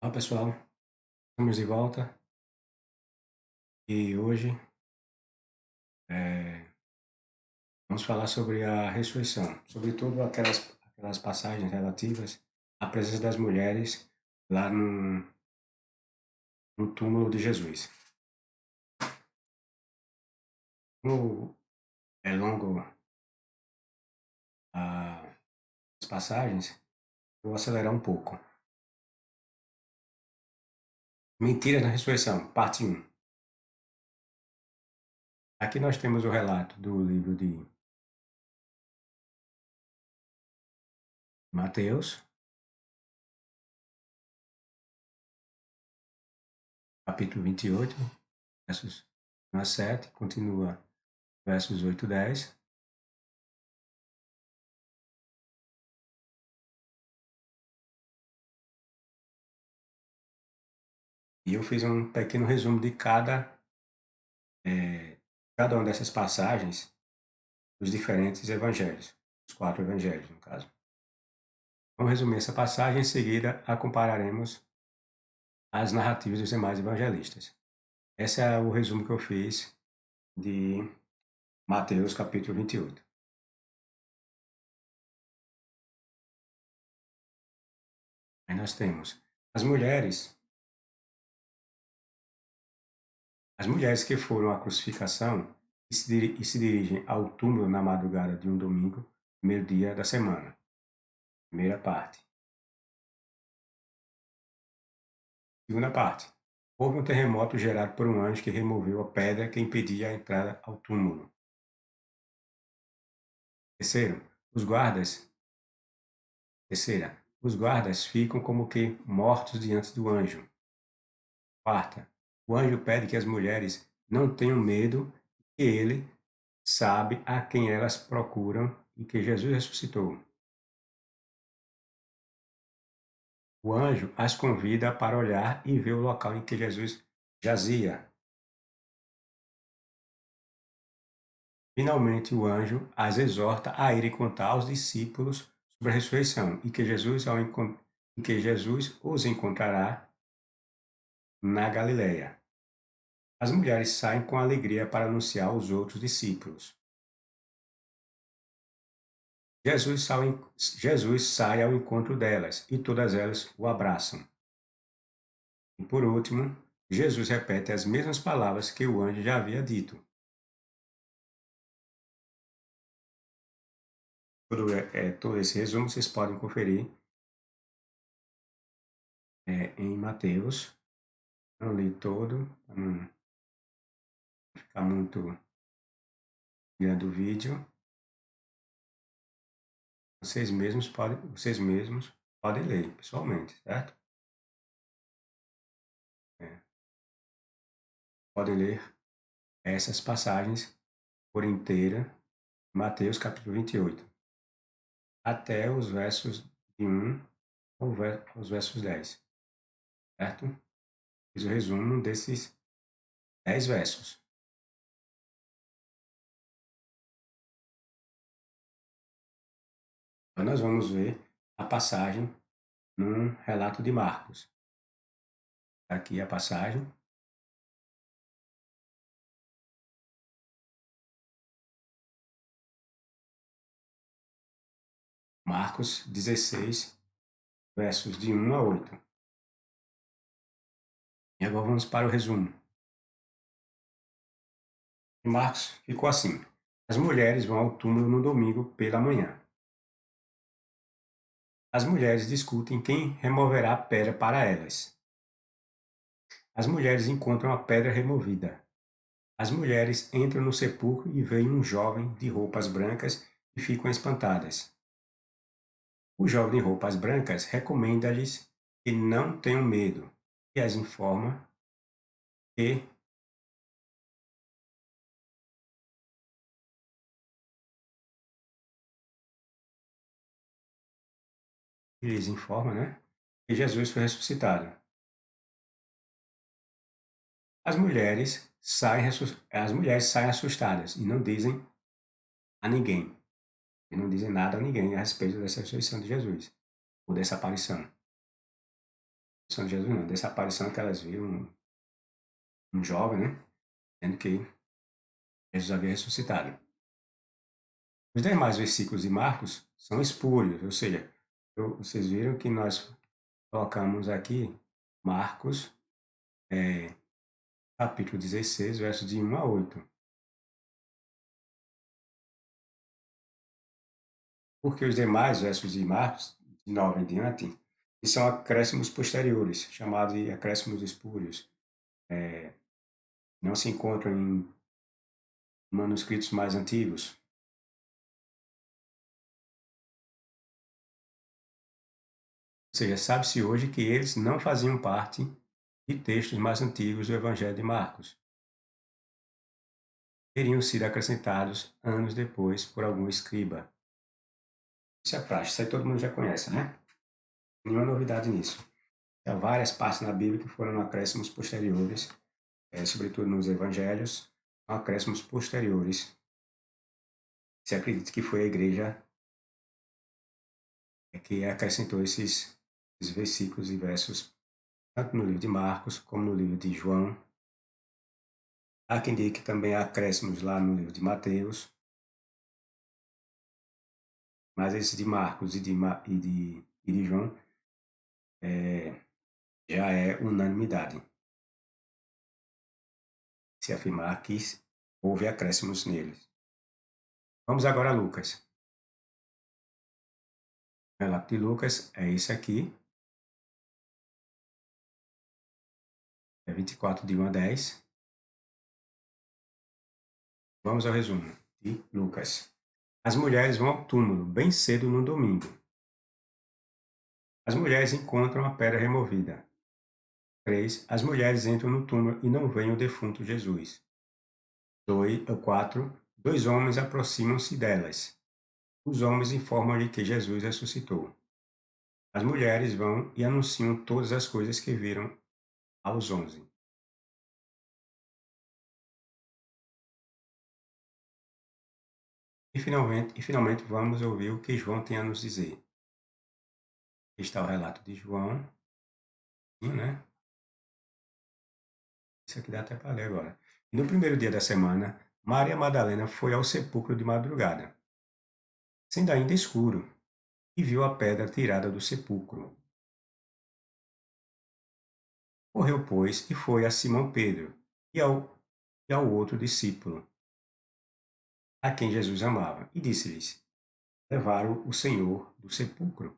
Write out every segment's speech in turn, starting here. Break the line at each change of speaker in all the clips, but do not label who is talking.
Olá pessoal, estamos de volta e hoje eh, vamos falar sobre a ressurreição, sobretudo aquelas passagens relativas à presença das mulheres lá no túmulo de Jesus. Como é longo as passagens, vou acelerar um pouco. Mentiras na ressurreição, parte 1. Aqui nós temos o relato do livro de Mateus, capítulo 28, versos 1 a 7, continua versos 8 e 10. E eu fiz um pequeno resumo de cada uma dessas passagens dos diferentes evangelhos, os 4 evangelhos, no caso. Vamos resumir essa passagem, em seguida a compararemos as narrativas dos demais evangelistas. Esse é o resumo que eu fiz de Mateus capítulo 28. Aí nós temos as mulheres, as mulheres que foram à crucificação e se dirigem ao túmulo na madrugada de um domingo, primeiro dia da semana. Primeira parte. Segunda parte. Houve um terremoto gerado por um anjo que removeu a pedra que impedia a entrada ao túmulo. Terceiro, os guardas. Terceira, os guardas ficam como que mortos diante do anjo. Quarta, o anjo pede que as mulheres não tenham medo, que ele sabe a quem elas procuram e que Jesus ressuscitou. O anjo as convida para olhar e ver o local em que Jesus jazia. Finalmente, o anjo as exorta a irem contar aos discípulos sobre a ressurreição e que Jesus os encontrará na Galileia. As mulheres saem com alegria para anunciar aos outros discípulos. Jesus sai ao encontro delas e todas elas o abraçam. E por último, Jesus repete as mesmas palavras que o anjo já havia dito. Todo esse resumo vocês podem conferir em Mateus. Não li todo, para não ficar muito grande o vídeo. Vocês mesmos podem ler pessoalmente, certo? É, podem ler essas passagens por inteira, Mateus capítulo 28, até os versos de 1 aos versos 10, certo? Fiz o resumo desses 10 versos. Então, nós vamos ver a passagem num relato de Marcos. Aqui a passagem. Marcos 16, versos de 1 a 8. E agora vamos para o resumo. E Marcos ficou assim: as mulheres vão ao túmulo no domingo pela manhã. As mulheres discutem quem removerá a pedra para elas. As mulheres encontram a pedra removida. As mulheres entram no sepulcro e veem um jovem de roupas brancas e ficam espantadas. O jovem de roupas brancas recomenda-lhes que não tenham medo e as informa que que Jesus foi ressuscitado. As mulheres saem assustadas e não dizem a ninguém. E não dizem nada a ninguém a respeito dessa ressurreição de Jesus, ou dessa aparição. de Jesus não, dessa aparição que elas viram um jovem, né? Dizendo que Jesus havia ressuscitado. Os demais versículos de Marcos são espúrios, ou seja, vocês viram que nós colocamos aqui Marcos, capítulo 16, versos de 1 a 8. Porque os demais versos de Marcos, de 9 em diante, que são acréscimos posteriores, chamados de acréscimos espúrios, não se encontram em manuscritos mais antigos. Ou seja, sabe-se hoje que eles não faziam parte de textos mais antigos do Evangelho de Marcos. Teriam sido acrescentados anos depois por algum escriba. Isso é prático, isso aí todo mundo já conhece, né? Nenhuma novidade nisso. Há várias partes na Bíblia que foram acréscimos posteriores, sobretudo nos Evangelhos, são acréscimos posteriores. Se acredita que foi a igreja que acrescentou esses versículos e versos, tanto no livro de Marcos como no livro de João. Há quem diga que também há acréscimos lá no livro de Mateus, mas esse de Marcos e de João já é unanimidade. Se afirmar que houve acréscimos neles. Vamos agora a Lucas. O relato de Lucas é esse aqui. É 24 de 1 a 10. Vamos ao resumo de Lucas. As mulheres vão ao túmulo bem cedo no domingo. As mulheres encontram a pedra removida. 3. As mulheres entram no túmulo e não veem o defunto Jesus. 4. Dois homens aproximam-se delas. Os homens informam-lhe que Jesus ressuscitou. As mulheres vão e anunciam todas as coisas que viram aos 11. E finalmente vamos ouvir o que João tem a nos dizer. Aqui está o relato de João, né? Isso aqui dá até para ler agora. E no primeiro dia da semana, Maria Madalena foi ao sepulcro de madrugada, sendo ainda escuro, e viu a pedra tirada do sepulcro. Correu, pois, e foi a Simão Pedro e ao outro discípulo, a quem Jesus amava, e disse-lhes: Levaram o Senhor do sepulcro,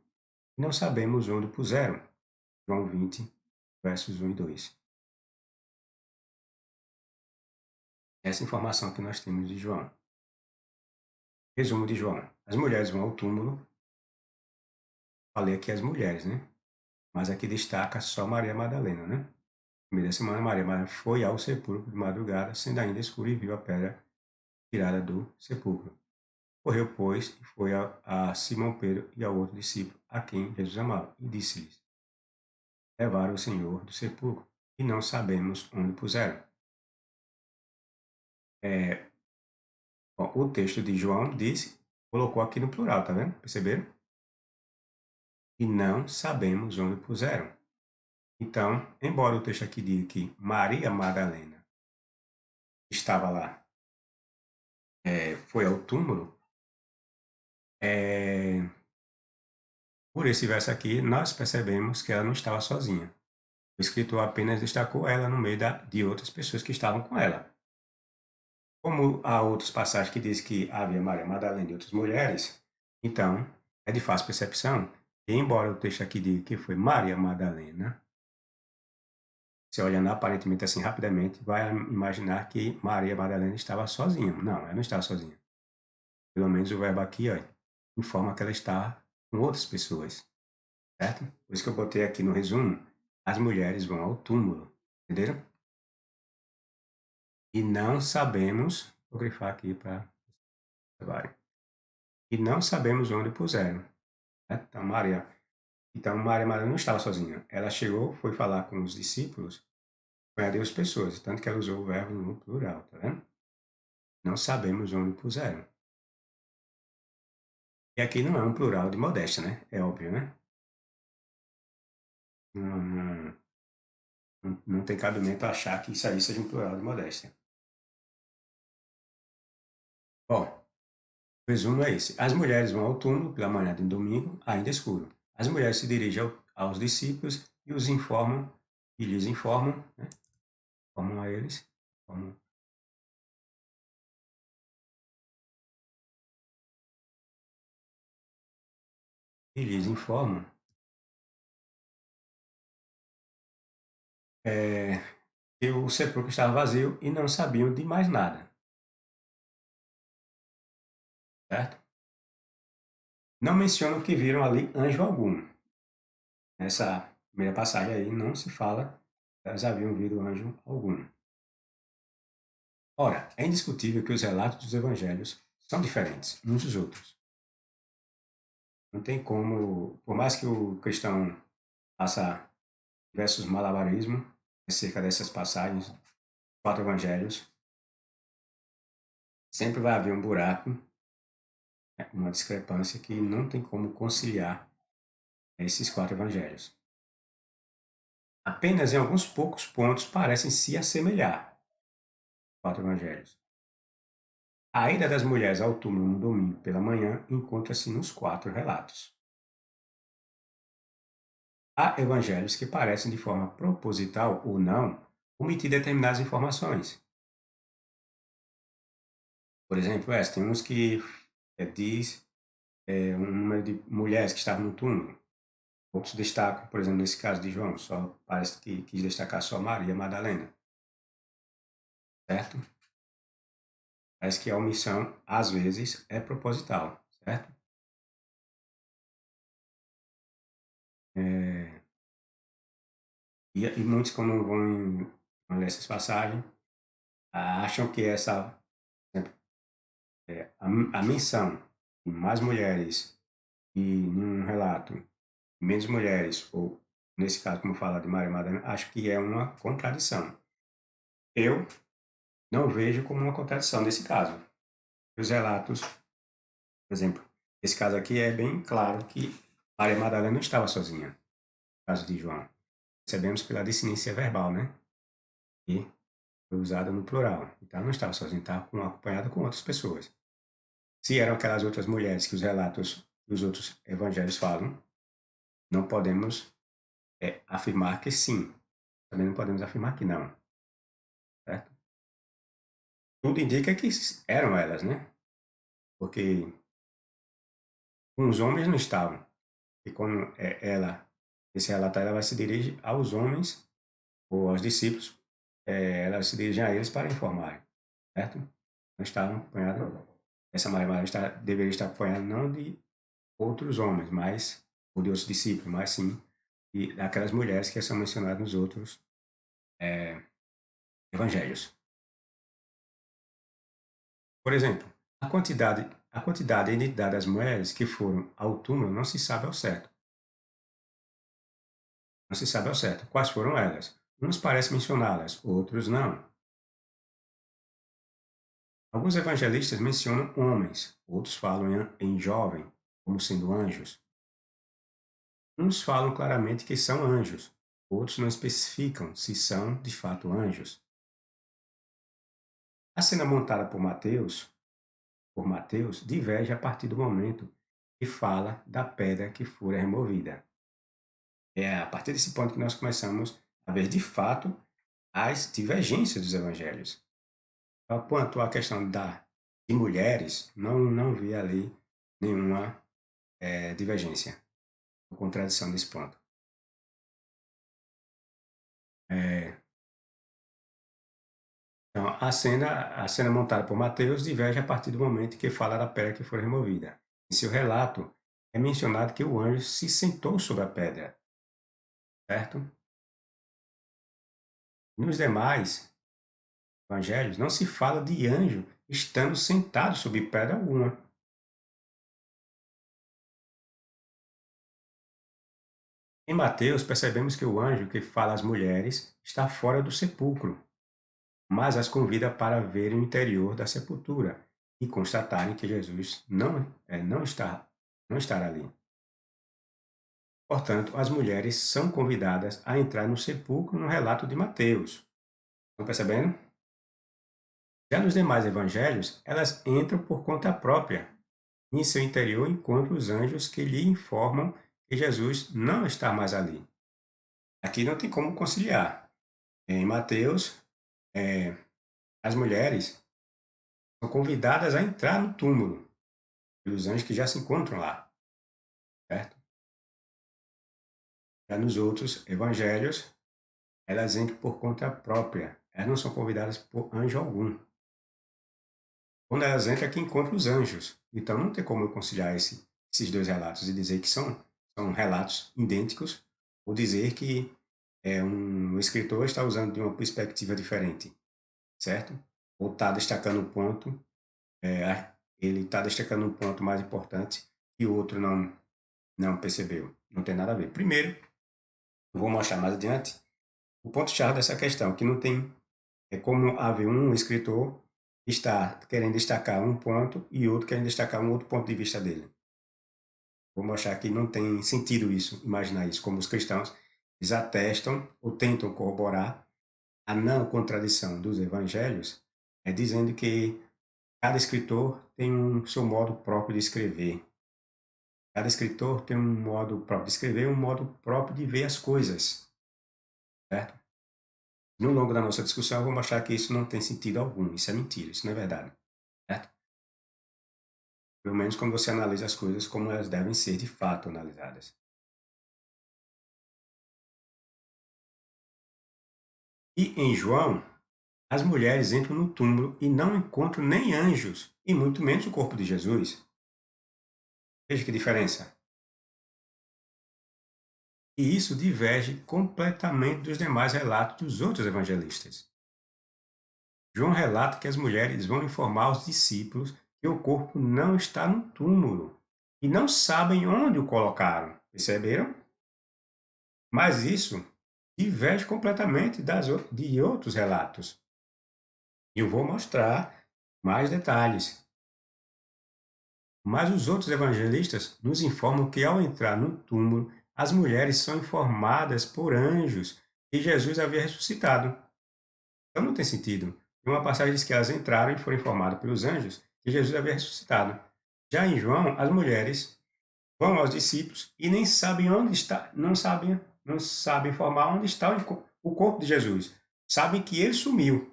e não sabemos onde o puseram. João 20, versos 1 e 2. Essa informação que nós temos de João. Resumo de João. As mulheres vão ao túmulo. Falei aqui as mulheres, né? Mas aqui destaca só Maria Madalena, né? No meio da semana, Maria Madalena foi ao sepulcro de madrugada, sendo ainda escuro, e viu a pedra tirada do sepulcro. Correu, pois, e foi a Simão Pedro e ao outro discípulo, a quem Jesus amava, e disse-lhes: Levaram o Senhor do sepulcro, e não sabemos onde puseram. Bom, o texto de João colocou aqui no plural, tá vendo? Perceberam? E não sabemos onde puseram. Então, embora o texto aqui diga que Maria Madalena estava lá, foi ao túmulo, por esse verso aqui, nós percebemos que ela não estava sozinha. O escritor apenas destacou ela no meio de outras pessoas que estavam com ela. Como há outras passagens que diz que havia Maria Madalena e outras mulheres, então é de fácil percepção que, embora o texto aqui diga que foi Maria Madalena, você olhando aparentemente assim rapidamente, vai imaginar que Maria Madalena estava sozinha. Não, ela não estava sozinha. Pelo menos o verbo aqui, ó, informa que ela está com outras pessoas, certo? Por isso que eu botei aqui no resumo, as mulheres vão ao túmulo, entenderam? E não sabemos, vou grifar aqui para trabalho, e não sabemos onde puseram. Né? Então Maria Madalena não estava sozinha. Ela chegou, foi falar com os discípulos, foi a Deus pessoas, tanto que ela usou o verbo no plural, tá vendo? Não sabemos onde puseram. E aqui não é um plural de modéstia, né? É óbvio, né? Não, não tem cabimento achar que isso aí seja um plural de modéstia. Bom, o resumo é esse. As mulheres vão ao túmulo pela manhã de um domingo, ainda escuro. As mulheres se dirigem aos discípulos e os informam, e lhes informam, né? Informam a eles, informam, e lhes informam é, que o sepulcro estava vazio e não sabiam de mais nada, certo? Não mencionam que viram ali anjo algum. Nessa primeira passagem aí não se fala que elas haviam visto anjo algum. Ora, é indiscutível que os relatos dos evangelhos são diferentes uns dos outros. Não tem como, por mais que o cristão faça diversos malabarismos acerca dessas passagens, quatro evangelhos, sempre vai haver um buraco, né, uma discrepância que não tem como conciliar esses quatro evangelhos. Apenas em alguns poucos pontos parecem se assemelhar os quatro evangelhos. A ida das mulheres ao túmulo no domingo pela manhã encontra-se nos quatro relatos. Há evangelhos que parecem, de forma proposital ou não, omitir determinadas informações. Por exemplo, tem uns que diz um número de mulheres que estavam no túmulo. Outros destacam, por exemplo, nesse caso de João, só parece que quis destacar só Maria Madalena, certo? Parece que a omissão, às vezes, é proposital, certo? É, e muitos, quando vão ler essas passagens, acham que a menção de mais mulheres e nenhum relato, menos mulheres, ou nesse caso, como fala de Maria Madalena, acho que é uma contradição. Eu não vejo como uma contradição nesse caso. Os relatos, por exemplo, esse caso aqui é bem claro que Maria Madalena não estava sozinha, no caso de João. Percebemos pela dissinência verbal, né? E foi usada no plural. Então, ela não estava sozinha, estava acompanhada com outras pessoas. Se eram aquelas outras mulheres que os relatos dos outros evangelhos falam, não podemos afirmar que sim. Também não podemos afirmar que não. Certo? Tudo indica que eram elas, né? Porque os homens não estavam. E quando esse relatário ela vai se dirigir aos homens ou aos discípulos, ela se dirige a eles para informar, certo? Não estavam acompanhados. Essa Maria Madalena deveria estar acompanhada não de outros homens, mas ou de outros discípulos, mas sim daquelas mulheres que são mencionadas nos outros evangelhos. Por exemplo, a quantidade e identidade das mulheres que foram ao túmulo não se sabe ao certo. Não se sabe ao certo quais foram elas. Uns parecem mencioná-las, outros não. Alguns evangelistas mencionam homens, outros falam em jovem, como sendo anjos. Uns falam claramente que são anjos, outros não especificam se são de fato anjos. A cena montada por Mateus, diverge a partir do momento que fala da pedra que fora removida. É a partir desse ponto que nós começamos a ver de fato as divergências dos evangelhos. Quanto à questão de mulheres, não vi ali nenhuma divergência ou contradição nesse ponto. É, então, a cena montada por Mateus diverge a partir do momento que fala da pedra que foi removida. Em seu relato, é mencionado que o anjo se sentou sobre a pedra, certo? Nos demais evangelhos, não se fala de anjo estando sentado sobre pedra alguma. Em Mateus, percebemos que o anjo que fala às mulheres está fora do sepulcro, mas as convida para verem o interior da sepultura e constatarem que Jesus não estará ali. Portanto, as mulheres são convidadas a entrar no sepulcro no relato de Mateus. Estão percebendo? Já nos demais evangelhos, elas entram por conta própria. Em seu interior encontram os anjos que lhe informam que Jesus não está mais ali. Aqui não tem como conciliar. Em Mateus, eh, as mulheres são convidadas a entrar no túmulo pelos anjos que já se encontram lá, certo? Já nos outros evangelhos, elas entram por conta própria. Elas não são convidadas por anjo algum. Quando elas entram, é que encontram os anjos. Então não tem como eu conciliar esses dois relatos e dizer que são relatos idênticos ou dizer que um escritor está usando de uma perspectiva diferente, certo? Ou está destacando um ponto, ele está destacando um ponto mais importante que o outro não percebeu. Não tem nada a ver. Primeiro, eu vou mostrar mais adiante o ponto-chave dessa questão, que não tem. É como haver um escritor que está querendo destacar um ponto e outro querendo destacar um outro ponto de vista dele. Vou mostrar que não tem sentido isso, imaginar isso, como os cristãos eles atestam ou tentam corroborar a não contradição dos evangelhos, dizendo que cada escritor tem um seu modo próprio de escrever. Cada escritor tem um modo próprio de escrever e um modo próprio de ver as coisas, certo? No longo da nossa discussão, eu vou mostrar que isso não tem sentido algum, isso é mentira, isso não é verdade, certo? Pelo menos quando você analisa as coisas como elas devem ser de fato analisadas. E em João, as mulheres entram no túmulo e não encontram nem anjos, e muito menos o corpo de Jesus. Veja que diferença. E isso diverge completamente dos demais relatos dos outros evangelistas. João relata que as mulheres vão informar os discípulos que o corpo não está no túmulo e não sabem onde o colocaram. Perceberam? Mas isso diverge completamente de outros relatos. E eu vou mostrar mais detalhes. Mas os outros evangelistas nos informam que, ao entrar no túmulo, as mulheres são informadas por anjos que Jesus havia ressuscitado. Então não tem sentido. Em uma passagem diz que elas entraram e foram informadas pelos anjos que Jesus havia ressuscitado. Já em João, as mulheres vão aos discípulos e nem sabem onde está, não sabem informar onde está o corpo de Jesus. Sabem que ele sumiu.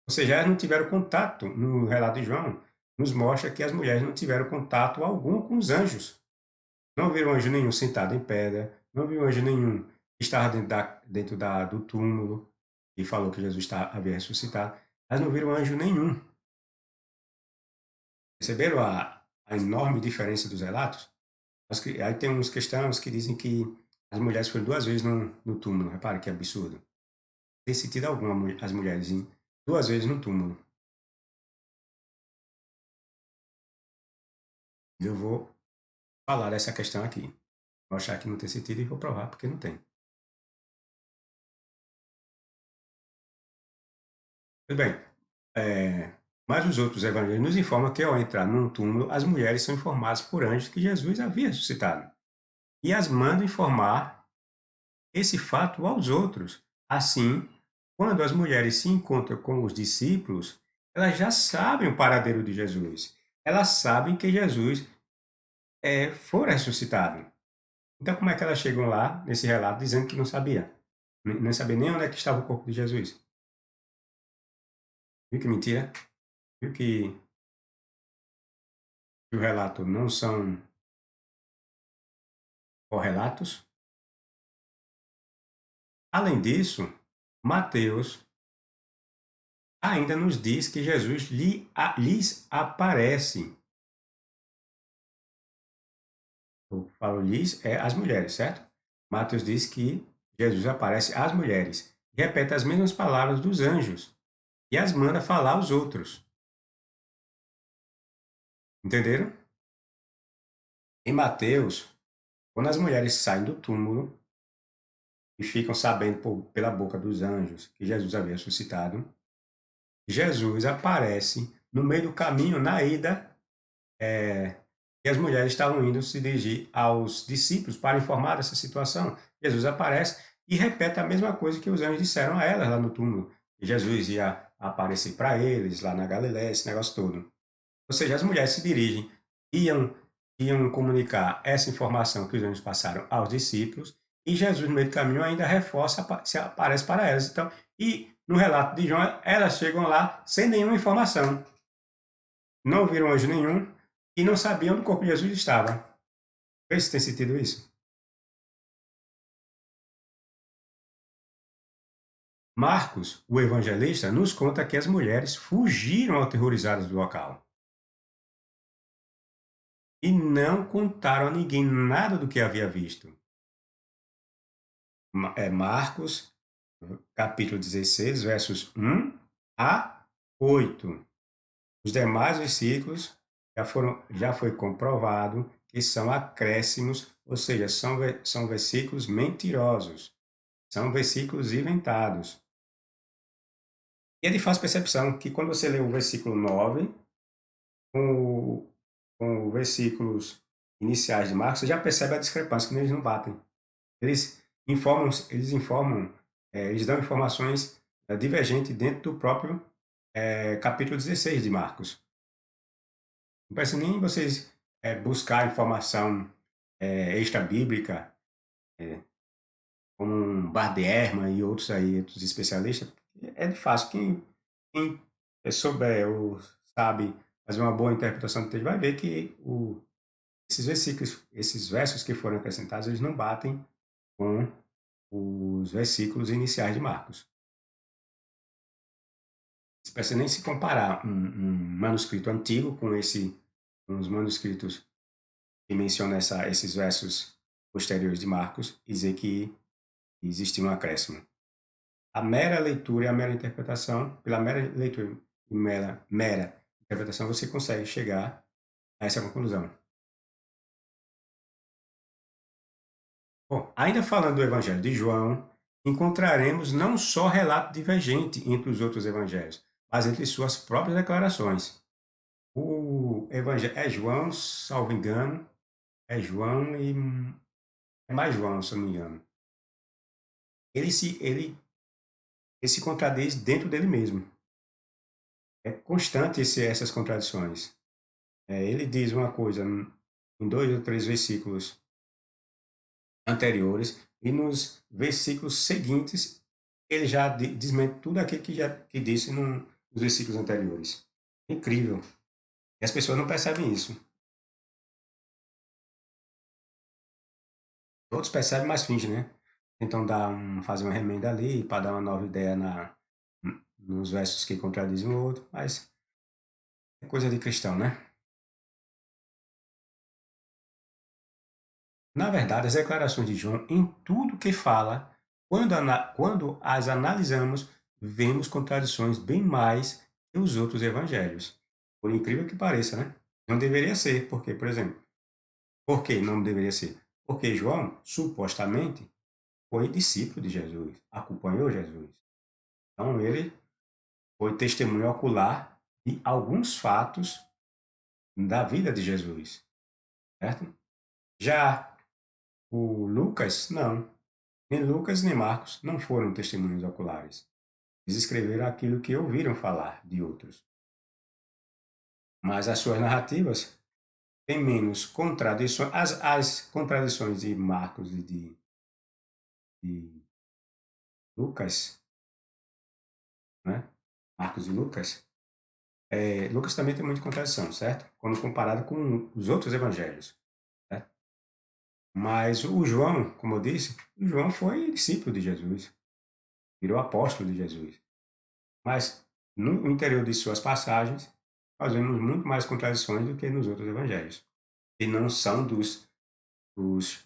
Ou seja, elas não tiveram contato, no relato de João, nos mostra que as mulheres não tiveram contato algum com os anjos. Não viram anjo nenhum sentado em pedra, não viram anjo nenhum que estava do túmulo e falou que Jesus havia ressuscitado. Elas não viram anjo nenhum. Perceberam a enorme diferença dos relatos? Aí tem uns cristãos que dizem que as mulheres foram duas vezes no túmulo. Repare que absurdo. Não tem sentido algum as mulheres irem duas vezes no túmulo. Eu vou falar dessa questão aqui. Vou achar que não tem sentido e vou provar porque não tem. Tudo bem. Mas os outros evangelhos nos informam que ao entrar num túmulo, as mulheres são informadas por anjos que Jesus havia ressuscitado. E as mandam informar esse fato aos outros. Assim, quando as mulheres se encontram com os discípulos, elas já sabem o paradeiro de Jesus. Elas sabem que Jesus fora ressuscitado. Então, como é que elas chegam lá, nesse relato, dizendo que não sabia? Nem sabia nem onde é que estava o corpo de Jesus. Viu que mentira? Viu que o relato não são correlatos? Além disso, Mateus ainda nos diz que Jesus lhes aparece. Eu falo lhes é as mulheres, certo? Mateus diz que Jesus aparece às mulheres. Repete as mesmas palavras dos anjos e as manda falar aos outros. Entenderam? Em Mateus, quando as mulheres saem do túmulo e ficam sabendo pela boca dos anjos que Jesus havia ressuscitado, Jesus aparece no meio do caminho na ida E as mulheres estavam indo se dirigir aos discípulos para informar dessa situação. Jesus aparece e repete a mesma coisa que os anjos disseram a elas lá no túmulo. Que Jesus ia aparecer para eles lá na Galiléia, esse negócio todo. Ou seja, as mulheres se dirigem, iam, iam comunicar essa informação que os anjos passaram aos discípulos, e Jesus, no meio do caminho, ainda reforça, se aparece para elas. Então, e no relato de João, elas chegam lá sem nenhuma informação. Não viram anjo nenhum e não sabiam onde o corpo de Jesus estava. Vê se tem sentido isso. Marcos, o evangelista, nos conta que as mulheres fugiram aterrorizadas do local e não contaram a ninguém nada do que havia visto. Marcos, capítulo 16, versos 1 a 8. Os demais versículos já foi comprovado que são acréscimos, ou seja, são versículos mentirosos, são versículos inventados. E é de fácil percepção que quando você lê o versículo 9 com, com os versículos iniciais de Marcos, você já percebe a discrepância, que eles não batem. Eles dão informações divergentes dentro do próprio capítulo 16 de Marcos. Não precisa nem vocês buscar informação extra-bíblica, como um Bart Ehrman e outros aí, outros especialistas. É de fácil. Quem souber ou sabe fazer uma boa interpretação do texto vai ver que esses versículos, esses versos que foram acrescentados, eles não batem com os versículos iniciais de Marcos. Não precisa nem se comparar um manuscrito antigo com os manuscritos que mencionam esses versos posteriores de Marcos e dizer que existe um acréscimo. A mera leitura e a mera interpretação, pela mera leitura e mera interpretação, você consegue chegar a essa conclusão. Bom, ainda falando do Evangelho de João, encontraremos não só relato divergente entre os outros evangelhos, mas entre suas próprias declarações. O Evangelho é João, salvo engano, é João e é mais João, se eu não me engano. Ele se contradiz dentro dele mesmo. É constante essas contradições. Ele diz uma coisa em 2 ou 3 versículos anteriores e nos versículos seguintes ele já desmente tudo aquilo que disse nos versículos anteriores. Incrível. E as pessoas não percebem isso. Outros percebem, mas fingem, né? Tentam fazer uma remenda ali para dar uma nova ideia nos versos que contradizem o outro, mas é coisa de cristão, né? Na verdade, as declarações de João, em tudo que fala, quando as analisamos, vemos contradições bem mais que os outros evangelhos. Por incrível que pareça, né? Não deveria ser, porque, por exemplo, por que não deveria ser? Porque João, supostamente, foi discípulo de Jesus, acompanhou Jesus. Então, ele foi testemunho ocular de alguns fatos da vida de Jesus, certo? Já o Lucas, não. Nem Lucas nem Marcos não foram testemunhas oculares. Eles escreveram aquilo que ouviram falar de outros. Mas as suas narrativas têm menos contradições. As contradições de Marcos e de Lucas, né? Marcos e Lucas, Lucas também tem muita contradição, certo? Quando comparado com os outros evangelhos. Certo? Mas o João, como eu disse, o João foi discípulo de Jesus, virou apóstolo de Jesus. Mas no interior de suas passagens, nós vemos muito mais contradições do que nos outros evangelhos, e não são dos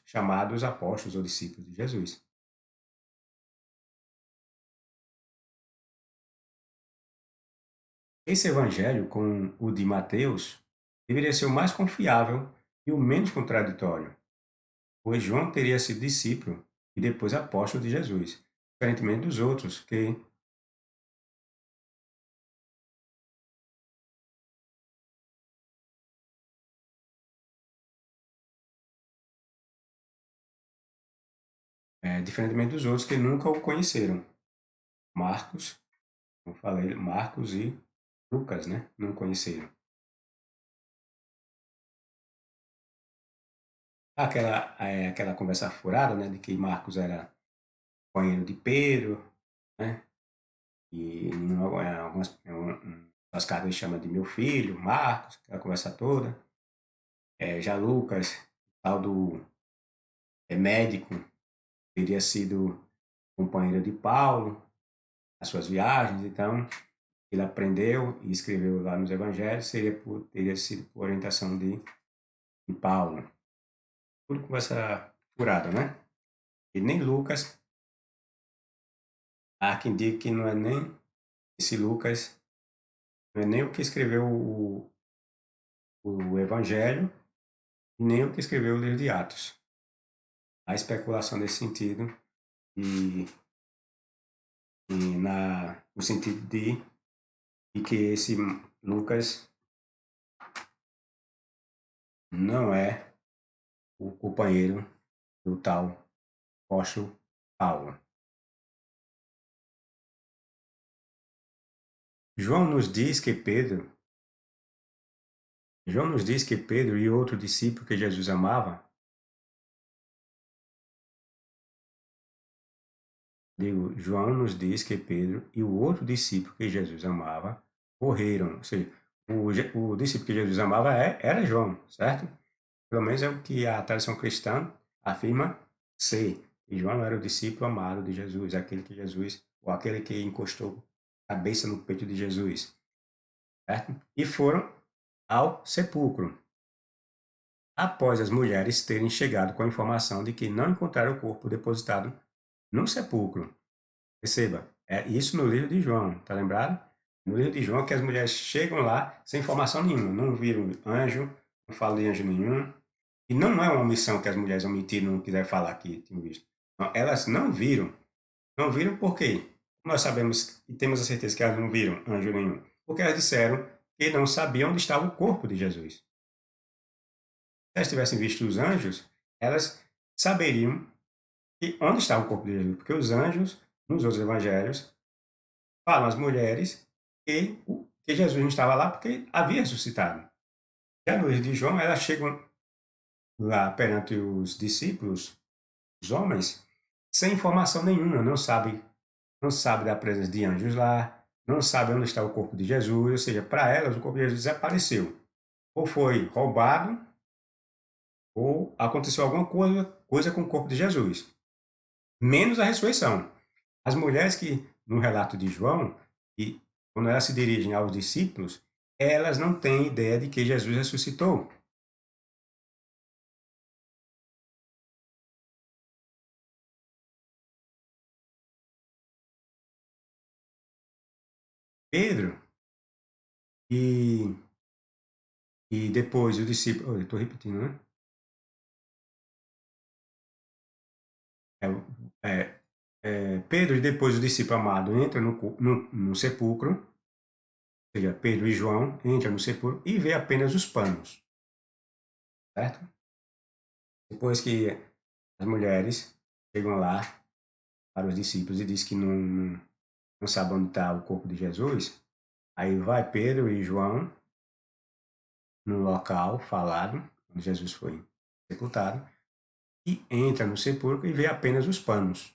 chamados apóstolos ou discípulos de Jesus. Esse evangelho, com o de Mateus, deveria ser o mais confiável e o menos contraditório, pois João teria sido discípulo e depois apóstolo de Jesus, diferentemente dos outros que diferentemente dos outros que nunca o conheceram. Marcos, como eu falei, Marcos e Lucas, né? Não conheceram. Aquela conversa furada, né? De que Marcos era companheiro de Pedro, né? E em algumas cartas ele chama de meu filho, Marcos, aquela conversa toda. Já Lucas, tal do médico, teria sido companheiro de Paulo nas suas viagens, então ele aprendeu e escreveu lá nos evangelhos, teria sido por orientação de Paulo. Tudo conversa furada, né? E nem Lucas, há quem diga que não é nem esse Lucas, não é nem o que escreveu o Evangelho, nem o que escreveu o livro de Atos. Há especulação nesse sentido, e, no sentido de que esse Lucas não é o companheiro do tal apóstolo Paulo. João nos diz que Pedro, João nos diz que Pedro e outro discípulo que Jesus amava, João nos diz que Pedro e o outro discípulo que Jesus amava morreram. Ou seja, o discípulo que Jesus amava era João, certo? Pelo menos é o que a tradição cristã afirma ser. E João era o discípulo amado de Jesus, aquele que encostou a cabeça no peito de Jesus, certo? E foram ao sepulcro, após as mulheres terem chegado com a informação de que não encontraram o corpo depositado no sepulcro. Perceba, é isso no livro de João, tá lembrado? No livro de João que as mulheres chegam lá sem informação nenhuma, não viram anjo, não falam de anjo nenhum, e não é uma missão que as mulheres omitiram, não quiser falar que tinham visto. Não, elas não viram. Não viram por quê? Nós sabemos e temos a certeza que elas não viram anjo nenhum. Porque elas disseram que não sabiam onde estava o corpo de Jesus. Se elas tivessem visto os anjos, elas saberiam que onde estava o corpo de Jesus. Porque os anjos, nos outros evangelhos, falam às mulheres que Jesus não estava lá porque havia ressuscitado. Já no livro de João, elas chegam lá perante os discípulos, os homens, sem informação nenhuma, não sabe da presença de anjos lá, não sabe onde está o corpo de Jesus, ou seja, para elas o corpo de Jesus desapareceu. Ou foi roubado, ou aconteceu alguma coisa com o corpo de Jesus. Menos a ressurreição. As mulheres que, no relato de João, que quando elas se dirigem aos discípulos, elas não têm ideia de que Jesus ressuscitou. Pedro e, e depois o discípulo. Oh, eu estou repetindo, né? É, Pedro e depois o discípulo amado entram no sepulcro, ou seja, Pedro e João entram no sepulcro e vê apenas os panos, certo? Depois que as mulheres chegam lá para os discípulos e diz que não sabe onde está o corpo de Jesus, aí vai Pedro e João no local falado, onde Jesus foi sepultado, e entra no sepulcro e vê apenas os panos.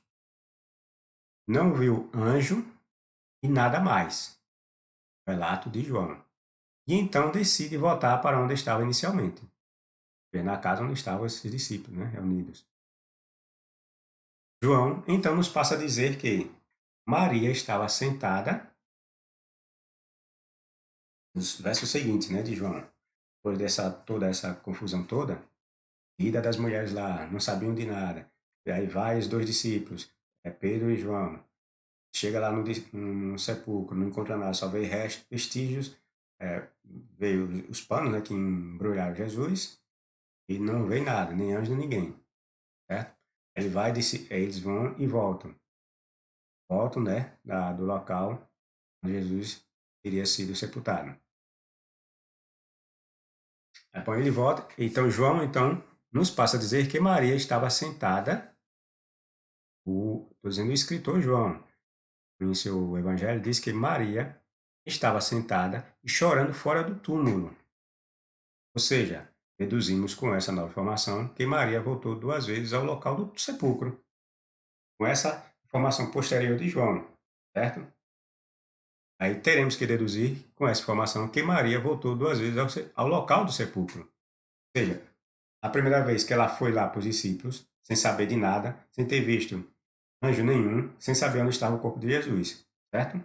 Não viu anjo e nada mais. Relato de João. E então decide voltar para onde estava inicialmente, na casa onde estavam esses discípulos, né, reunidos. João então nos passa a dizer que Maria estava sentada, nos versos seguintes, né, de João, depois toda essa confusão toda, ida das mulheres lá, não sabiam de nada. E aí vai os dois discípulos, Pedro e João, chega lá no sepulcro, não encontra nada, só vê restos, vestígios, veio os panos, né, que embrulharam Jesus, e não vê nada, nem anjo, nem ninguém, certo? Eles vão e voltam, né, do local onde Jesus teria sido sepultado. Aí ele volta, então João então nos passa a dizer que Maria estava sentada Estou dizendo o escritor João, em seu evangelho, diz que Maria estava sentada e chorando fora do túmulo. Ou seja, deduzimos com essa nova informação que Maria voltou 2 vezes ao local do sepulcro, com essa informação posterior de João, certo? Aí teremos que deduzir com essa informação que Maria voltou 2 vezes ao local do sepulcro. Ou seja, a primeira vez que ela foi lá para os discípulos, sem saber de nada, sem ter visto anjo nenhum, sem saber onde estava o corpo de Jesus, certo?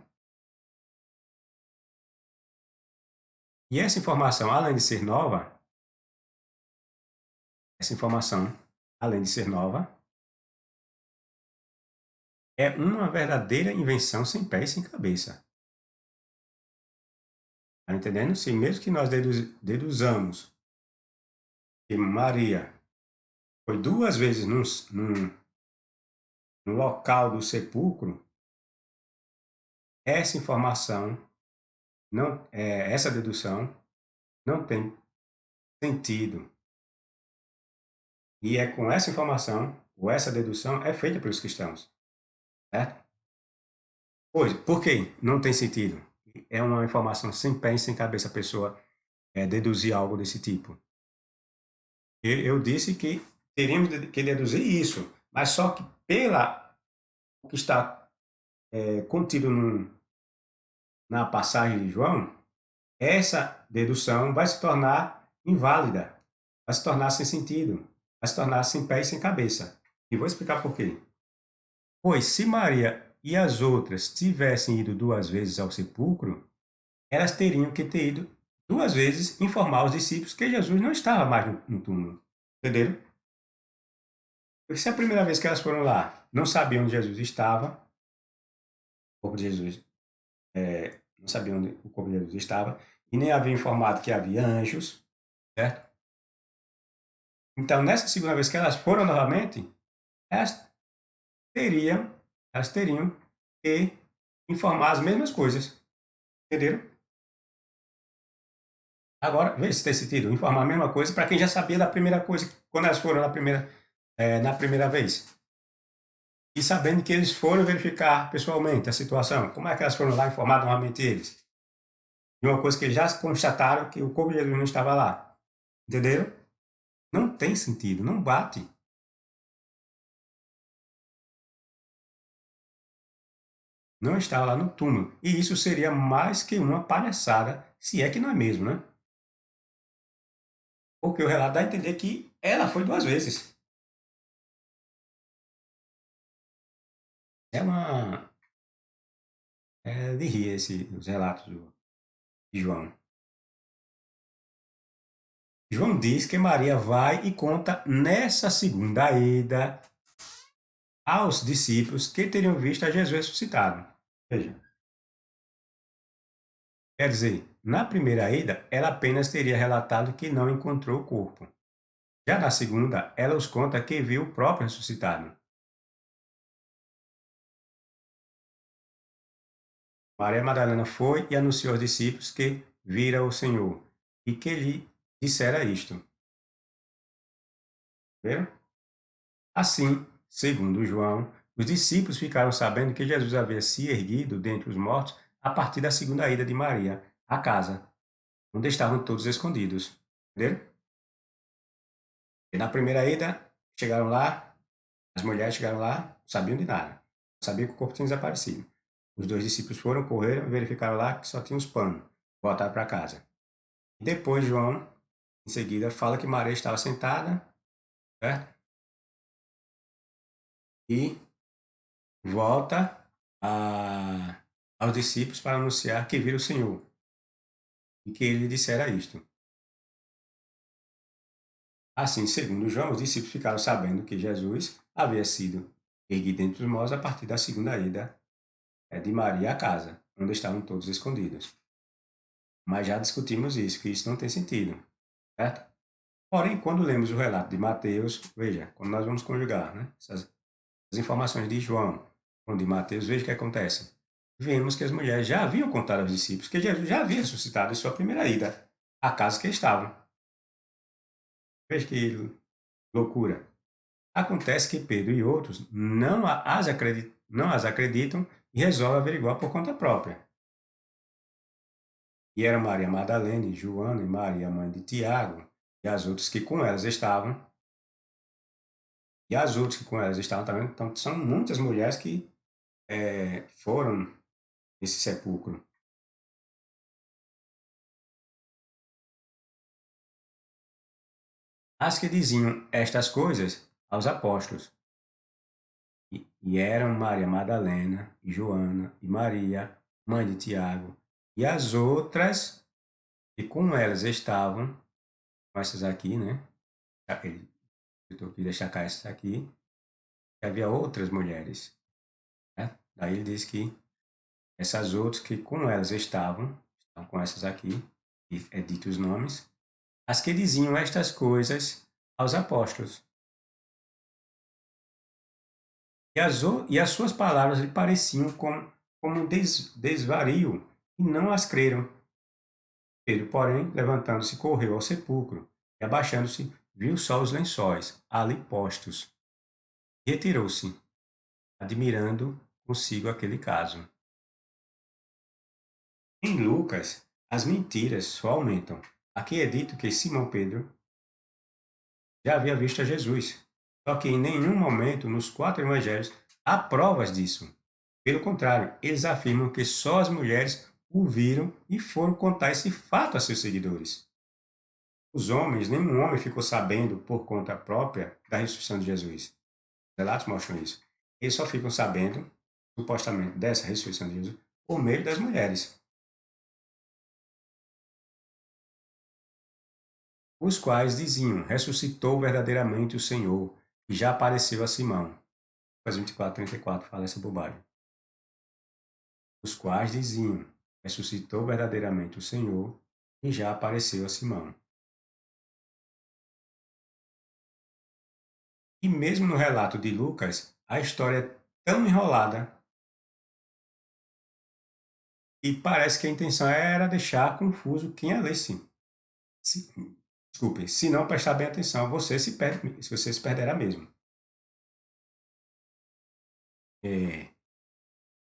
E essa informação, além de ser nova, essa informação, além de ser nova, é uma verdadeira invenção sem pé e sem cabeça. Tá entendendo? Se mesmo que nós deduzamos que Maria foi 2 vezes no local do sepulcro, essa informação, essa dedução não tem sentido. E é com essa informação, ou essa dedução, é feita pelos cristãos, certo? Pois, por que não tem sentido? É uma informação sem pé e sem cabeça a pessoa deduzir algo desse tipo. Eu disse que teríamos que deduzir isso, mas só que pela o que está contido na passagem de João, essa dedução vai se tornar inválida, vai se tornar sem sentido, vai se tornar sem pé e sem cabeça. E vou explicar por quê. Pois se Maria e as outras tivessem ido 2 vezes ao sepulcro, elas teriam que ter ido 2 vezes informar os discípulos que Jesus não estava mais no túmulo. Entenderam? Porque se a primeira vez que elas foram lá não sabiam onde Jesus estava, o corpo de Jesus, não sabiam onde o corpo de Jesus estava, e nem havia informado que havia anjos, certo? Então, nessa segunda vez que elas foram novamente, elas teriam, elas teriam que informar as mesmas coisas. Entenderam? Agora, veja se tem sentido. Informar a mesma coisa para quem já sabia da primeira coisa, quando elas foram na primeira vez. E sabendo que eles foram verificar pessoalmente a situação. Como é que elas foram lá informar novamente eles? De uma coisa que eles já constataram que o corpo de Jesus não estava lá. Entenderam? Não tem sentido, não bate. Não estava lá no túmulo. E isso seria mais que uma palhaçada, se é que não é mesmo, né? Porque o relato dá a entender que ela foi 2 vezes. É uma. É de rir os relatos de João. João diz que Maria vai e conta nessa segunda ida aos discípulos que teriam visto a Jesus ressuscitado. Veja, quer dizer, na primeira ida, ela apenas teria relatado que não encontrou o corpo. Já na segunda, ela os conta que viu o próprio ressuscitado. Maria Madalena foi e anunciou aos discípulos que vira o Senhor e que lhe dissera isto. Viram? Assim, segundo João, os discípulos ficaram sabendo que Jesus havia se erguido dentre os mortos a partir da segunda ida de Maria à casa, onde estavam todos escondidos. Entenderam? E na primeira ida, chegaram lá, as mulheres chegaram lá, não sabiam de nada. Sabiam que o corpo tinha desaparecido. Os 2 discípulos foram, correram, verificaram lá que só tinha os panos. Voltaram para casa. E depois João, em seguida, fala que Maria estava sentada, certo? E volta aos discípulos para anunciar que vira o Senhor e que ele lhe dissera isto. Assim, segundo João, os discípulos ficaram sabendo que Jesus havia sido erguido dentre os mortos a partir da segunda ida de Maria à casa, onde estavam todos escondidos. Mas já discutimos isso, que isso não tem sentido, certo? Porém, quando lemos o relato de Mateus, veja, quando nós vamos conjugar, né, as informações de João com de Mateus, veja o que acontece. Vemos que as mulheres já haviam contado aos discípulos que Jesus já havia ressuscitado em sua primeira ida à casa que estavam. Veja que loucura. Acontece que Pedro e outros não as acreditam e resolvem averiguar por conta própria. E eram Maria Madalena, e Joana e Maria, mãe de Tiago, e as outras que com elas estavam. E as outras que com elas estavam também. Então, são muitas mulheres que foram nesse sepulcro. As que diziam estas coisas aos apóstolos. E eram Maria Madalena, e Joana, e Maria, mãe de Tiago, e as outras que com elas estavam, com essas aqui, né? Ele tentou destacar essas aqui, que havia outras mulheres, né? Daí ele diz que essas outras que com elas estão com essas aqui, e é dito os nomes, as que diziam estas coisas aos apóstolos. E as suas palavras lhe pareciam como um desvario, e não as creram. Pedro, porém, levantando-se, correu ao sepulcro, e abaixando-se, viu só os lençóis ali postos, e retirou-se, admirando consigo aquele caso. Em Lucas, as mentiras só aumentam. Aqui é dito que Simão Pedro já havia visto a Jesus, só que em nenhum momento nos 4 evangelhos há provas disso. Pelo contrário, eles afirmam que só as mulheres o viram e foram contar esse fato a seus seguidores. Os homens, nenhum homem ficou sabendo por conta própria da ressurreição de Jesus. Os relatos mostram isso. Eles só ficam sabendo, supostamente, dessa ressurreição de Jesus por meio das mulheres, os quais diziam: ressuscitou verdadeiramente o Senhor, e já apareceu a Simão. Lucas 24:34 fala essa bobagem. Os quais diziam: ressuscitou verdadeiramente o Senhor, e já apareceu a Simão. E mesmo no relato de Lucas, a história é tão enrolada e parece que a intenção era deixar confuso quem a lesse. Se, desculpe, se não prestar bem atenção, você se perderá mesmo. É,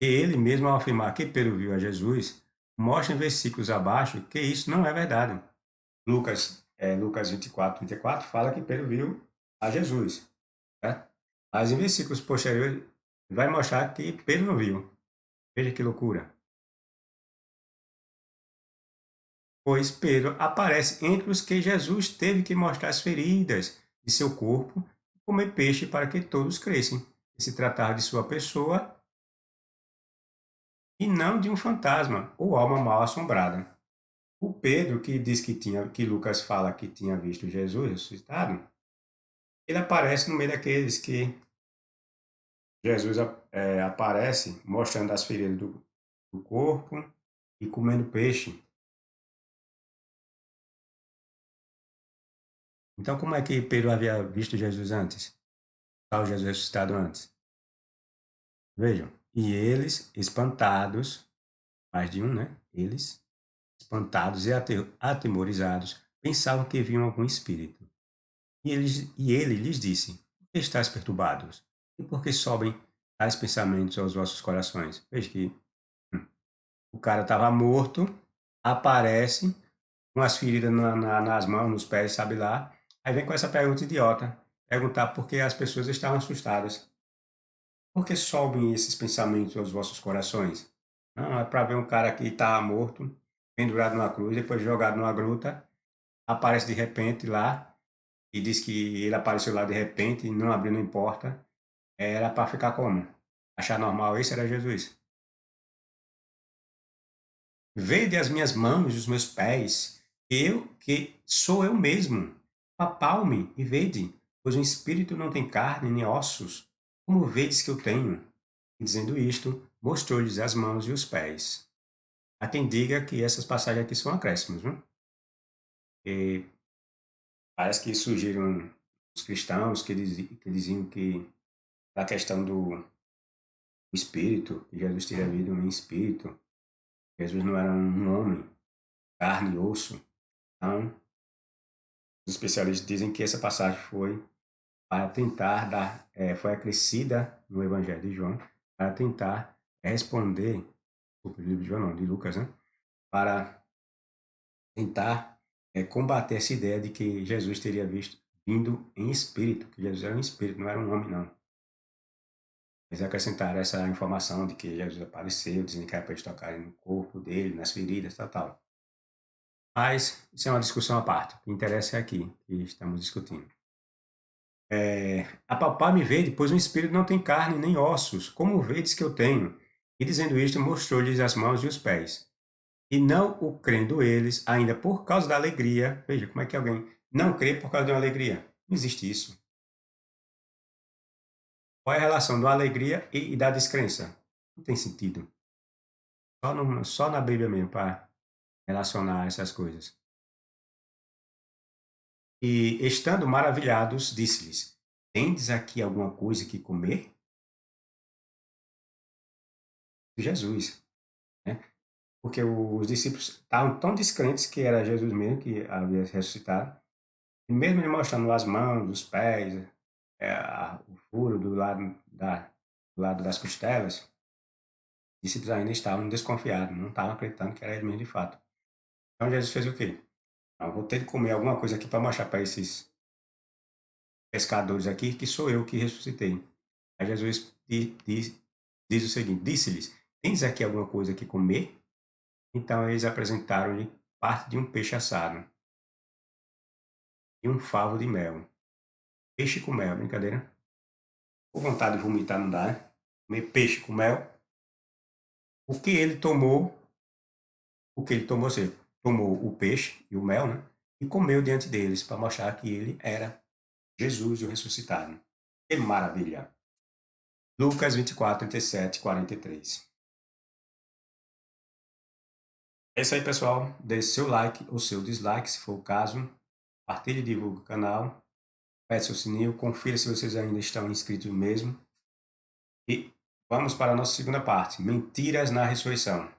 ele mesmo, ao afirmar que Pedro viu a Jesus, mostra em versículos abaixo que isso não é verdade. Lucas 24:34 fala que Pedro viu a Jesus, certo? Mas em versículos posteriores vai mostrar que Pedro não viu. Veja que loucura. Pois Pedro aparece entre os que Jesus teve que mostrar as feridas de seu corpo e comer peixe para que todos crescem, e se tratar de sua pessoa e não de um fantasma ou alma mal assombrada. O Pedro, que diz que Lucas fala que tinha visto Jesus ressuscitado, ele aparece no meio daqueles que Jesus aparece mostrando as feridas do corpo e comendo peixe. Então, como é que Pedro havia visto Jesus antes? Tal Jesus ressuscitado antes? Vejam, e eles, espantados, mais de um, né? Eles, espantados e atemorizados, pensavam que viam algum espírito. E ele lhes disse: por que estáis perturbados? E por que sobem tais pensamentos aos vossos corações? Veja que o cara estava morto, aparece com as feridas nas mãos, nos pés, sabe lá. Aí vem com essa pergunta idiota, perguntar por que as pessoas estavam assustadas. Por que sobem esses pensamentos aos vossos corações? Não, é para ver um cara que está morto, pendurado numa cruz, depois jogado numa gruta, aparece de repente lá e diz que ele apareceu lá de repente, não abriu nem porta. Era para ficar como? Achar normal isso era Jesus. Vede as minhas mãos e os meus pés, que sou eu mesmo. Apalme e vede, pois o espírito não tem carne nem ossos, como vedes que eu tenho. E dizendo isto, mostrou-lhes as mãos e os pés. Há quem diga que essas passagens aqui são acréscimos, viu? E parece que surgiram os cristãos que diziam que a questão do espírito, que Jesus teria vindo em espírito, Jesus não era um homem, carne e osso. Então, os especialistas dizem que essa passagem foi para tentar dar, foi acrescida no Evangelho de João, para tentar responder, o livro de João não, de Lucas, né? Para tentar combater essa ideia de que Jesus teria vindo em espírito, que Jesus era um espírito, não era um homem, não. Eles acrescentaram essa informação de que Jesus apareceu, dizendo que era para eles tocarem no corpo dele, nas feridas, tal, tal. Mas isso é uma discussão à parte. O que interessa é aqui, que estamos discutindo. Apalpar-me vede, pois o espírito não tem carne nem ossos, como vedes que eu tenho. E dizendo isto, mostrou-lhes as mãos e os pés. E não o crendo eles, ainda por causa da alegria. Veja, como é que alguém não crê por causa de uma alegria? Não existe isso. Qual é a relação da alegria e da descrença? Não tem sentido. Só na Bíblia mesmo para relacionar essas coisas. E, estando maravilhados, disse-lhes: Tendes aqui alguma coisa que comer? Jesus, né? Porque os discípulos estavam tão descrentes que era Jesus mesmo que havia ressuscitado, e mesmo ele mostrando as mãos, os pés, o furo do lado das costelas, os discípulos ainda estavam desconfiados, não estavam acreditando que era ele mesmo de fato. Então Jesus fez o quê? Eu vou ter que comer alguma coisa aqui para mostrar para esses pescadores aqui que sou eu que ressuscitei. Aí Jesus diz o seguinte: Disse-lhes: Tens aqui alguma coisa que comer? Então eles apresentaram-lhe parte de um peixe assado e um favo de mel. Peixe com mel, brincadeira. Com vontade de vomitar não dá, né? Comer peixe com mel. O que ele tomou, o que ele tomou, você tomou o peixe e o mel, né? E comeu diante deles para mostrar que ele era Jesus, o ressuscitado. Que maravilha! Lucas 24, 37, 43. É isso aí, pessoal. Deixe seu like ou seu dislike, se for o caso. Partilhe e divulgue o canal. Aperte seu sininho. Confira se vocês ainda estão inscritos mesmo. E vamos para a nossa segunda parte. Mentiras na ressurreição.